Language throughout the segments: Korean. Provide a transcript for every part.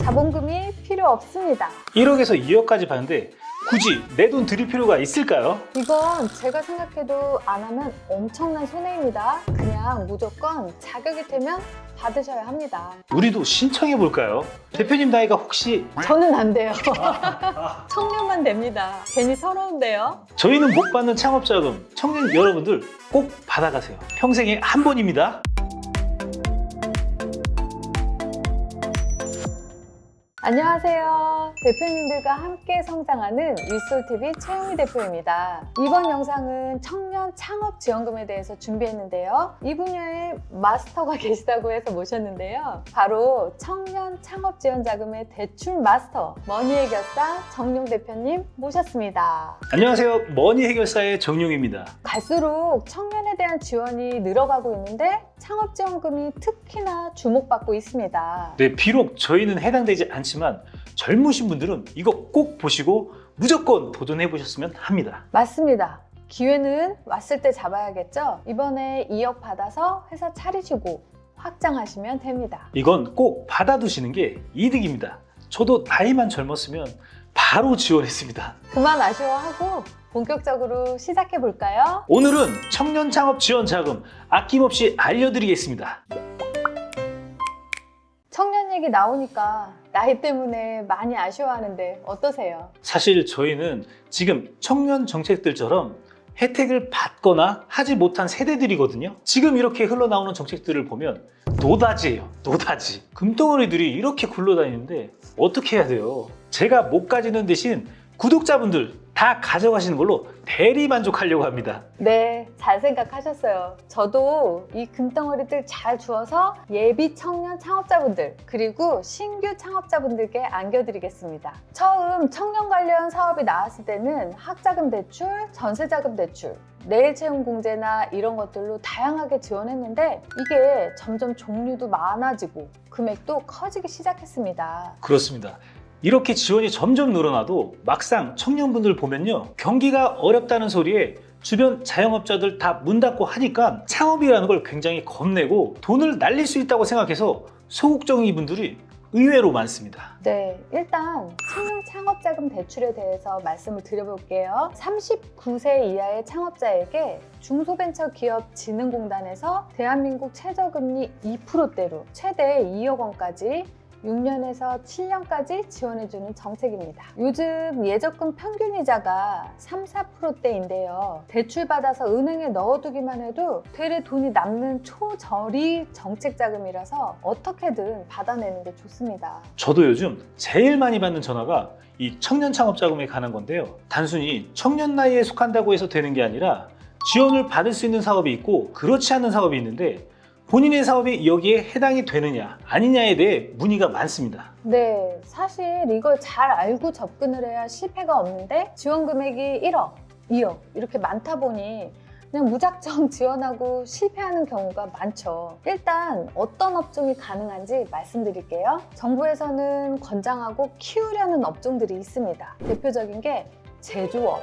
자본금이 필요 없습니다. 1억에서 2억까지 받는데 굳이 내 돈 드릴 필요가 있을까요? 이건 제가 생각해도 안 하면 엄청난 손해입니다. 그냥 무조건 자격이 되면 받으셔야 합니다. 우리도 신청해 볼까요? 대표님 나이가 혹시 저는 안 돼요. 청년만 됩니다. 괜히 서러운데요. 저희는 못 받는 창업자금 청년 여러분들 꼭 받아가세요. 평생에 한 번입니다. 안녕하세요. 대표님들과 함께 성장하는 윗솔TV 최영희 대표입니다. 이번 영상은 청년 창업 지원금에 대해서 준비했는데요. 이 분야에 마스터가 계시다고 해서 모셨는데요. 바로 청년 창업 지원 자금의 대출 마스터 머니 해결사 정용 대표님 모셨습니다. 안녕하세요. 머니 해결사의 정용입니다. 갈수록 청년에 대한 지원이 늘어가고 있는데 창업 지원금이 특히나 주목받고 있습니다. 네, 비록 저희는 해당되지 않지만 젊으신 분들은 이거 꼭 보시고 무조건 도전해 보셨으면 합니다. 맞습니다. 기회는 왔을 때 잡아야겠죠? 이번에 2억 받아서 회사 차리시고 확장하시면 됩니다. 이건 꼭 받아두시는 게 이득입니다. 저도 나이만 젊었으면 바로 지원했습니다. 그만 아쉬워하고 본격적으로 시작해 볼까요? 오늘은 청년 창업 지원 자금 아낌없이 알려드리겠습니다. 청년 얘기 나오니까 나이 때문에 많이 아쉬워하는데 어떠세요? 사실 저희는 지금 청년 정책들처럼 혜택을 받거나 하지 못한 세대들이거든요. 지금 이렇게 흘러나오는 정책들을 보면 노다지예요. 노다지. 금덩어리들이 이렇게 굴러다니는데 어떻게 해야 돼요? 제가 못 가지는 대신 구독자분들 다 가져가시는 걸로 대리 만족하려고 합니다. 네, 잘 생각하셨어요. 저도 이 금덩어리들 잘 주워서 예비 청년 창업자분들 그리고 신규 창업자분들께 안겨드리겠습니다. 처음 청년 관련 사업이 나왔을 때는 학자금 대출, 전세자금 대출, 내일 채용 공제나 이런 것들로 다양하게 지원했는데 이게 점점 종류도 많아지고 금액도 커지기 시작했습니다. 그렇습니다. 이렇게 지원이 점점 늘어나도 막상 청년분들 보면요, 경기가 어렵다는 소리에 주변 자영업자들 다 문 닫고 하니까 창업이라는 걸 굉장히 겁내고 돈을 날릴 수 있다고 생각해서 소극적인 분들이 의외로 많습니다. 네, 일단 청년 창업자금 대출에 대해서 말씀을 드려볼게요. 39세 이하의 창업자에게 중소벤처기업진흥공단에서 대한민국 최저금리 2%대로 최대 2억 원까지 6년에서 7년까지 지원해주는 정책입니다. 요즘 예적금 평균이자가 3, 4%대인데요. 대출받아서 은행에 넣어두기만 해도 되레 돈이 남는 초저리 정책자금이라서 어떻게든 받아내는 게 좋습니다. 저도 요즘 제일 많이 받는 전화가 이 청년 창업자금에 관한 건데요. 단순히 청년 나이에 속한다고 해서 되는 게 아니라 지원을 받을 수 있는 사업이 있고 그렇지 않은 사업이 있는데 본인의 사업이 여기에 해당이 되느냐 아니냐에 대해 문의가 많습니다. 네, 사실 이걸 잘 알고 접근을 해야 실패가 없는데 지원 금액이 1억, 2억 이렇게 많다 보니 그냥 무작정 지원하고 실패하는 경우가 많죠. 일단 어떤 업종이 가능한지 말씀드릴게요. 정부에서는 권장하고 키우려는 업종들이 있습니다. 대표적인 게 제조업,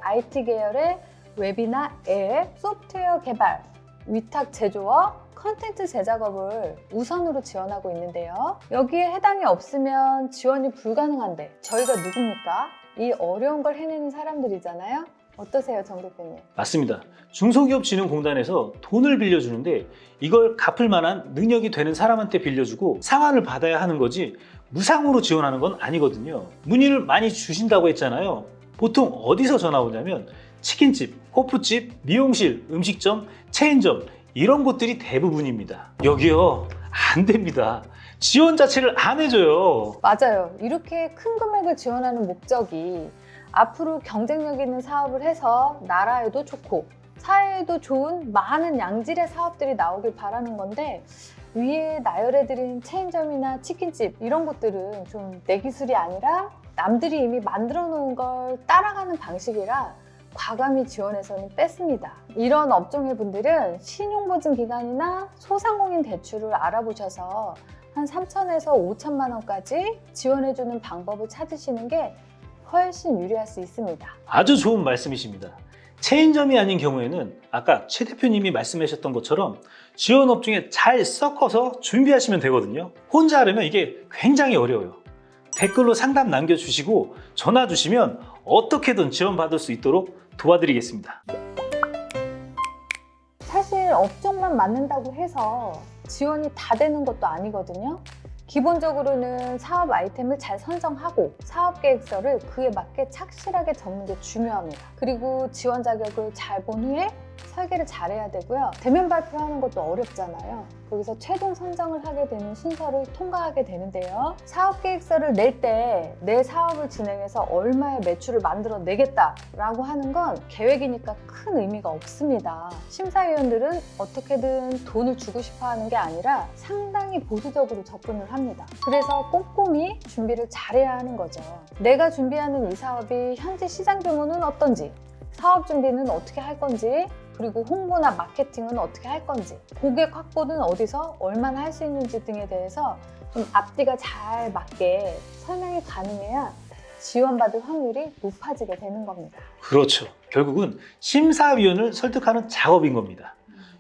IT 계열의 웹이나 앱, 소프트웨어 개발, 위탁 제조업, 컨텐츠 제작업을 우선으로 지원하고 있는데요. 여기에 해당이 없으면 지원이 불가능한데 저희가 누굽니까? 이 어려운 걸 해내는 사람들이잖아요. 어떠세요, 정 대표님? 맞습니다. 중소기업진흥공단에서 돈을 빌려주는데 이걸 갚을 만한 능력이 되는 사람한테 빌려주고 상환을 받아야 하는 거지 무상으로 지원하는 건 아니거든요. 문의를 많이 주신다고 했잖아요. 보통 어디서 전화 오냐면 치킨집, 호프집, 미용실, 음식점, 체인점 이런 곳들이 대부분입니다. 여기요, 안 됩니다. 지원 자체를 안 해줘요. 맞아요. 이렇게 큰 금액을 지원하는 목적이 앞으로 경쟁력 있는 사업을 해서 나라에도 좋고 사회에도 좋은 많은 양질의 사업들이 나오길 바라는 건데 위에 나열해드린 체인점이나 치킨집 이런 곳들은 좀 내 기술이 아니라 남들이 이미 만들어 놓은 걸 따라가는 방식이라 과감히 지원해서는 뺐습니다. 이런 업종의 분들은 신용보증기관이나 소상공인 대출을 알아보셔서 한 3천에서 5천만 원까지 지원해주는 방법을 찾으시는 게 훨씬 유리할 수 있습니다. 아주 좋은 말씀이십니다. 체인점이 아닌 경우에는 아까 최 대표님이 말씀하셨던 것처럼 지원 업종에 잘 섞어서 준비하시면 되거든요. 혼자 하려면 이게 굉장히 어려워요. 댓글로 상담 남겨주시고 전화 주시면 어떻게든 지원받을 수 있도록 도와드리겠습니다. 사실 업종만 맞는다고 해서 지원이 다 되는 것도 아니거든요. 기본적으로는 사업 아이템을 잘 선정하고 사업 계획서를 그에 맞게 착실하게 적는 게 중요합니다. 그리고 지원 자격을 잘 본 후에 설계를 잘해야 되고요. 대면 발표하는 것도 어렵잖아요. 거기서 최종 선정을 하게 되는 순서를 통과하게 되는데요. 사업 계획서를 낼 때 내 사업을 진행해서 얼마의 매출을 만들어내겠다라고 하는 건 계획이니까 큰 의미가 없습니다. 심사위원들은 어떻게든 돈을 주고 싶어 하는 게 아니라 상당히 보수적으로 접근을 합니다. 그래서 꼼꼼히 준비를 잘해야 하는 거죠. 내가 준비하는 이 사업이 현재 시장 규모는 어떤지, 사업 준비는 어떻게 할 건지, 그리고 홍보나 마케팅은 어떻게 할 건지, 고객 확보는 어디서 얼마나 할 수 있는지 등에 대해서 좀 앞뒤가 잘 맞게 설명이 가능해야 지원받을 확률이 높아지게 되는 겁니다. 그렇죠. 결국은 심사위원을 설득하는 작업인 겁니다.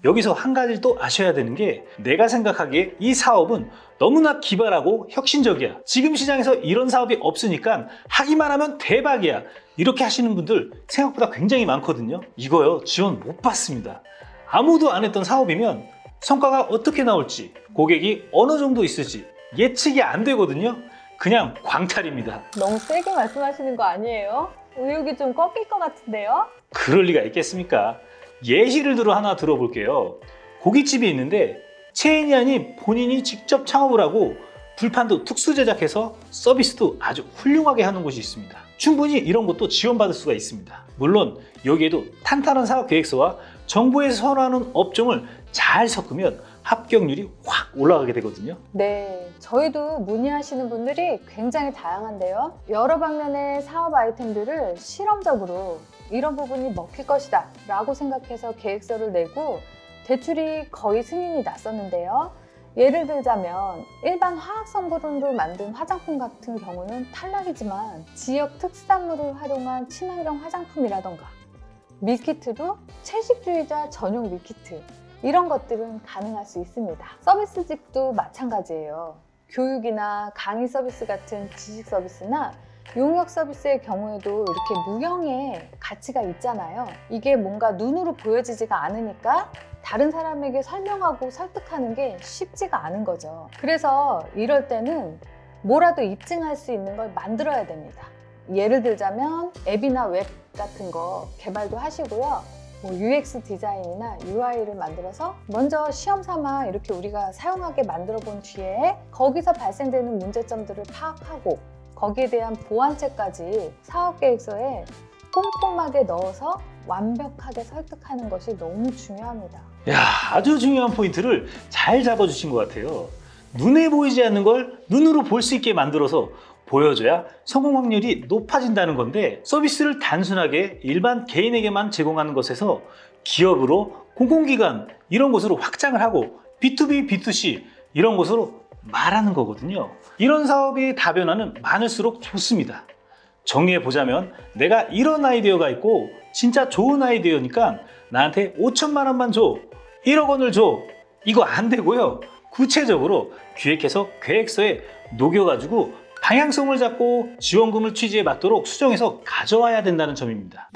여기서 한 가지를 또 아셔야 되는 게 내가 생각하기에 이 사업은 너무나 기발하고 혁신적이야. 지금 시장에서 이런 사업이 없으니까 하기만 하면 대박이야. 이렇게 하시는 분들 생각보다 굉장히 많거든요. 이거요, 지원 못 받습니다. 아무도 안 했던 사업이면 성과가 어떻게 나올지, 고객이 어느 정도 있을지 예측이 안 되거든요. 그냥 광탈입니다. 너무 세게 말씀하시는 거 아니에요? 의욕이 좀 꺾일 것 같은데요? 그럴 리가 있겠습니까? 예시를 들어 하나 들어볼게요. 고깃집이 있는데 체인이 본인이 직접 창업을 하고 불판도 특수 제작해서 서비스도 아주 훌륭하게 하는 곳이 있습니다. 충분히 이런 것도 지원받을 수가 있습니다. 물론 여기에도 탄탄한 사업 계획서와 정부에서 선호하는 업종을 잘 섞으면 합격률이 확 올라가게 되거든요. 네, 저희도 문의하시는 분들이 굉장히 다양한데요. 여러 방면의 사업 아이템들을 실험적으로 이런 부분이 먹힐 것이다 라고 생각해서 계획서를 내고 대출이 거의 승인이 났었는데요. 예를 들자면 일반 화학 성분으로 만든 화장품 같은 경우는 탈락이지만 지역 특산물을 활용한 친환경 화장품이라던가 밀키트도 채식주의자 전용 밀키트, 이런 것들은 가능할 수 있습니다. 서비스직도 마찬가지예요. 교육이나 강의 서비스 같은 지식 서비스나 용역 서비스의 경우에도 이렇게 무형의 가치가 있잖아요. 이게 뭔가 눈으로 보여지지가 않으니까 다른 사람에게 설명하고 설득하는 게 쉽지가 않은 거죠. 그래서 이럴 때는 뭐라도 입증할 수 있는 걸 만들어야 됩니다. 예를 들자면 앱이나 웹 같은 거 개발도 하시고요. UX 디자인이나 UI를 만들어서 먼저 시험 삼아 이렇게 우리가 사용하게 만들어 본 뒤에 거기서 발생되는 문제점들을 파악하고 거기에 대한 보완책까지 사업계획서에 꼼꼼하게 넣어서 완벽하게 설득하는 것이 너무 중요합니다. 야, 아주 중요한 포인트를 잘 잡아주신 것 같아요. 눈에 보이지 않는 걸 눈으로 볼 수 있게 만들어서 보여줘야 성공 확률이 높아진다는 건데, 서비스를 단순하게 일반 개인에게만 제공하는 것에서 기업으로, 공공기관 이런 곳으로 확장을 하고 B2B, B2C 이런 곳으로 말하는 거거든요. 이런 사업이 다변화는 많을수록 좋습니다. 정리해보자면 내가 이런 아이디어가 있고 진짜 좋은 아이디어니까 나한테 5천만 원만 줘, 1억 원을 줘, 이거 안 되고요. 구체적으로 기획해서 계획서에 녹여가지고 방향성을 잡고 지원금을 취지에 맞도록 수정해서 가져와야 된다는 점입니다.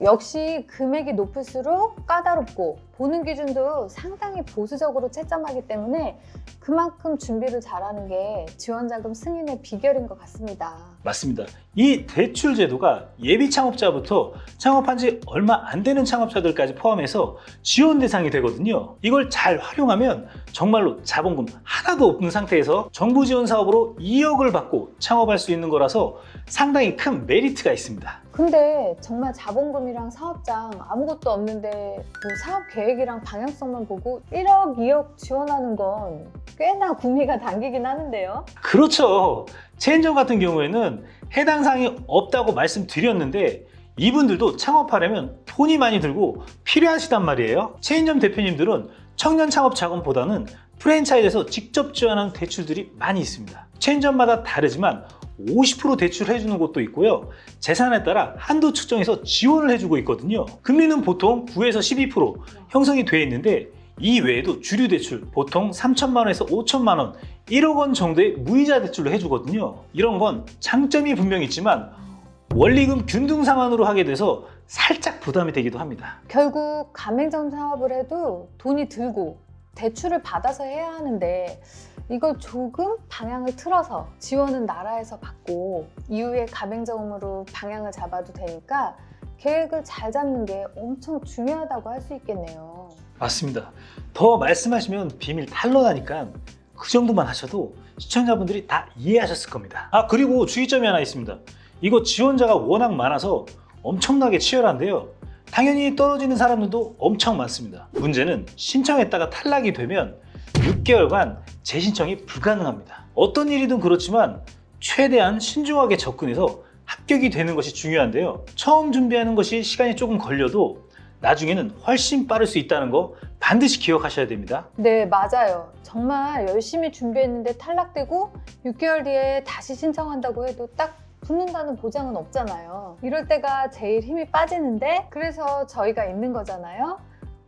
역시 금액이 높을수록 까다롭고 보는 기준도 상당히 보수적으로 채점하기 때문에 그만큼 준비를 잘하는 게 지원자금 승인의 비결인 것 같습니다. 맞습니다. 이 대출 제도가 예비 창업자부터 창업한 지 얼마 안 되는 창업자들까지 포함해서 지원 대상이 되거든요. 이걸 잘 활용하면 정말로 자본금 하나도 없는 상태에서 정부 지원 사업으로 2억을 받고 창업할 수 있는 거라서 상당히 큰 메리트가 있습니다. 근데 정말 자본금이랑 사업장 아무것도 없는데 뭐 사업 계획이랑 방향성만 보고 1억, 2억 지원하는 건 꽤나 구미가 당기긴 하는데요. 그렇죠. 체인점 같은 경우에는 해당 사항이 없다고 말씀드렸는데 이분들도 창업하려면 돈이 많이 들고 필요하시단 말이에요. 체인점 대표님들은 청년 창업 자금보다는 프랜차이즈에서 직접 지원하는 대출들이 많이 있습니다. 체인점마다 다르지만 50% 대출해주는 곳도 있고요. 재산에 따라 한도 측정해서 지원을 해주고 있거든요. 금리는 보통 9에서 12% 형성이 되어 있는데 이 외에도 주류 대출 보통 3천만 원에서 5천만 원, 1억 원 정도의 무이자 대출로 해주거든요. 이런 건 장점이 분명 있지만 원리금 균등 상환으로 하게 돼서 살짝 부담이 되기도 합니다. 결국 가맹점 사업을 해도 돈이 들고 대출을 받아서 해야 하는데 이걸 조금 방향을 틀어서 지원은 나라에서 받고 이후에 가맹점으로 방향을 잡아도 되니까 계획을 잘 잡는 게 엄청 중요하다고 할 수 있겠네요. 맞습니다. 더 말씀하시면 비밀 탄로나니까 그 정도만 하셔도 시청자분들이 다 이해하셨을 겁니다. 그리고 주의점이 하나 있습니다. 이거 지원자가 워낙 많아서 엄청나게 치열한데요. 당연히 떨어지는 사람들도 엄청 많습니다. 문제는 신청했다가 탈락이 되면 6개월간 재신청이 불가능합니다. 어떤 일이든 그렇지만 최대한 신중하게 접근해서 합격이 되는 것이 중요한데요. 처음 준비하는 것이 시간이 조금 걸려도 나중에는 훨씬 빠를 수 있다는 거 반드시 기억하셔야 됩니다. 네, 맞아요. 정말 열심히 준비했는데 탈락되고 6개월 뒤에 다시 신청한다고 해도 딱 붙는다는 보장은 없잖아요. 이럴 때가 제일 힘이 빠지는데 그래서 저희가 있는 거잖아요.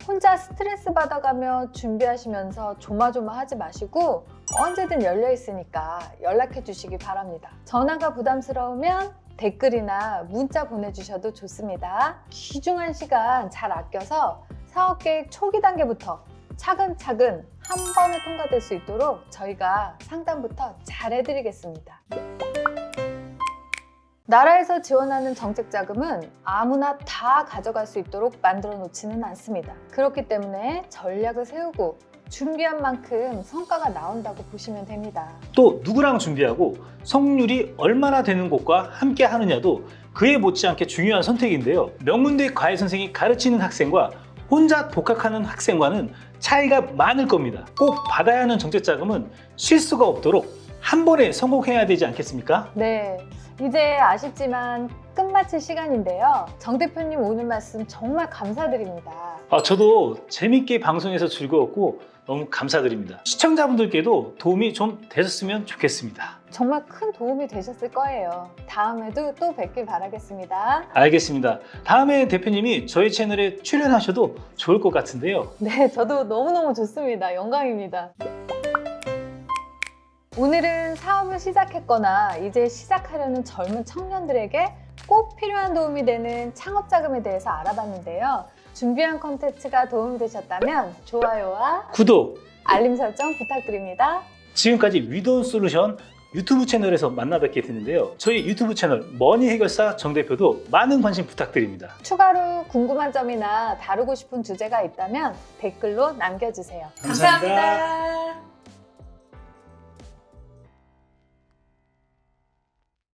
혼자 스트레스 받아가며 준비하시면서 조마조마하지 마시고 언제든 열려 있으니까 연락해 주시기 바랍니다. 전화가 부담스러우면 댓글이나 문자 보내주셔도 좋습니다. 귀중한 시간 잘 아껴서 사업계획 초기 단계부터 차근차근 한 번에 통과될 수 있도록 저희가 상담부터 잘 해드리겠습니다. 나라에서 지원하는 정책자금은 아무나 다 가져갈 수 있도록 만들어 놓지는 않습니다. 그렇기 때문에 전략을 세우고 준비한 만큼 성과가 나온다고 보시면 됩니다. 또 누구랑 준비하고 성률이 얼마나 되는 곳과 함께 하느냐도 그에 못지않게 중요한 선택인데요. 명문대 과외 선생이 가르치는 학생과 혼자 독학하는 학생과는 차이가 많을 겁니다. 꼭 받아야 하는 정책자금은 실수가 없도록 한 번에 성공해야 되지 않겠습니까? 네, 이제 아쉽지만 끝마칠 시간인데요. 정 대표님 오늘 말씀 정말 감사드립니다. 저도 재밌게 방송해서 즐거웠고 너무 감사드립니다. 시청자분들께도 도움이 좀 되셨으면 좋겠습니다. 정말 큰 도움이 되셨을 거예요. 다음에도 또 뵙길 바라겠습니다. 알겠습니다. 다음에 대표님이 저희 채널에 출연하셔도 좋을 것 같은데요. 네, 저도 너무너무 좋습니다. 영광입니다. 오늘은 사업을 시작했거나 이제 시작하려는 젊은 청년들에게 꼭 필요한 도움이 되는 창업자금에 대해서 알아봤는데요. 준비한 콘텐츠가 도움이 되셨다면 좋아요와 구독, 알림 설정 부탁드립니다. 지금까지 위도우 솔루션 유튜브 채널에서 만나 뵙게 됐는데요. 저희 유튜브 채널 머니 해결사 정 대표도 많은 관심 부탁드립니다. 추가로 궁금한 점이나 다루고 싶은 주제가 있다면 댓글로 남겨주세요. 감사합니다. 감사합니다.